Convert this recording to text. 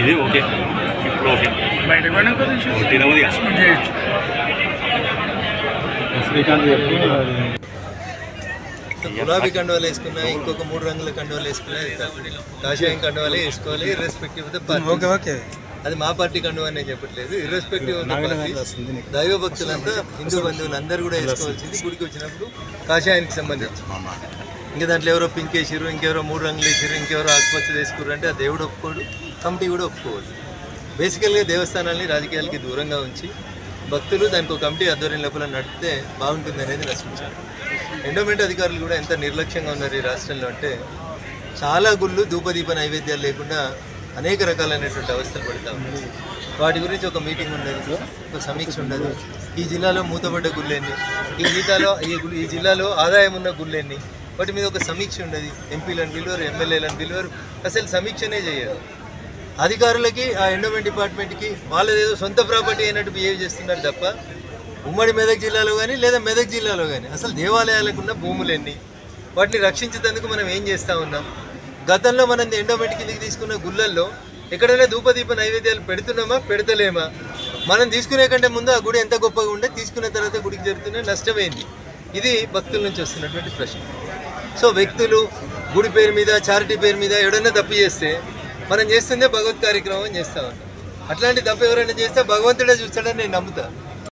ఇది ఓకే ఇప్పుడు ఓకే బయటకు పోయినాక తినవుది చేయొచ్చు. శ్రీకాంత్ గులాబీ కండువాలు వేసుకున్నా, ఇంకొక 3 రంగుల కండువాలు వేసుకున్నా, కాషాయం కండువాలే వేసుకోవాలి, ఇర్రెస్పెక్టివ్ ఆఫ్ ద పార్టీ. అది మా పార్టీ కండువా అని నేను చెప్పట్లేదు. ఇర్రెస్పెక్టివ్ ఆఫ్ ద పార్టీ దైవ భక్తులంతా, హిందూ బంధువులు అందరూ కూడా వేసుకోవాల్సింది. గుడికి వచ్చినప్పుడు కాషాయానికి సంబంధించి. ఇంకా దాంట్లో ఎవరో పింక్ వేసారు, ఇంకెవరో 3 రంగులు వేసారు, ఇంకెవరో ఆకుపచ్చ వేసుకున్నారు అంటే ఆ దేవుడు ఒప్పుకోడు, కమిటీ కూడా ఒప్పుకోవాలి. బేసికల్గా దేవస్థానాల్ని రాజకీయాలకి దూరంగా ఉంచి భక్తులు దానికి ఒక కమిటీ ఆధ్వర్యం లోపల నడిపితే బాగుంటుంది అనేది రచించారు. ఎండోమెంట్ అధికారులు కూడా ఎంత నిర్లక్ష్యంగా ఉన్నారు ఈ రాష్ట్రంలో అంటే, చాలా గుళ్ళు ధూపదీప నైవేద్యాలు లేకుండా అనేక రకాలైనటువంటి అవస్థలు పడతా ఉన్నాయి. వాటి గురించి ఒక మీటింగ్ ఉండదు, ఒక సమీక్ష ఉండదు. ఈ జిల్లాలో మూతపడ్డ గుళ్ళెన్ని, ఈ జిల్లాలో ఆదాయం ఉన్న గుళ్ళెన్ని, వాటి మీద ఒక సమీక్ష ఉండదు. ఎంపీలను పిలువరు, ఎమ్మెల్యేలను పిలువరు, అసలు సమీక్షనే చేయరు. అధికారులకి ఆ ఎండోమెంట్ డిపార్ట్మెంట్కి వాళ్ళదేదో సొంత ప్రాపర్టీ అయినట్టు బిహేవ్ చేస్తున్నారు తప్ప, ఉమ్మడి మెదక్ జిల్లాలో కానీ లేదా మెదక్ జిల్లాలో కానీ అసలు దేవాలయాలకు ఉన్న భూములు ఎన్ని, వాటిని రక్షించేందుకు మనం ఏం చేస్తూ ఉన్నాం? గతంలో మనం ఎండోమెంట్ కిందకి తీసుకున్న గుళ్ళల్లో ఎక్కడైనా ధూపదీప నైవేద్యాలు పెడుతున్నామా, పెడతలేమా? మనం తీసుకునే కంటే ముందు ఆ గుడి ఎంత గొప్పగా ఉండే, తీసుకున్న తర్వాత గుడికి జరుగుతున్న నష్టమైంది. ఇది భక్తుల నుంచి వస్తున్నటువంటి ప్రశ్న. సో వ్యక్తులు గుడి పేరు మీద, చారిటీ పేరు మీద ఎవడైనా తప్పు చేస్తే మనం చేస్తుందే భగవత్ కార్యక్రమం చేస్తూ ఉంటాం. అట్లాంటి తప్పు ఎవరైనా చేస్తే భగవంతుడే చూస్తాడని నేను నమ్ముతాను.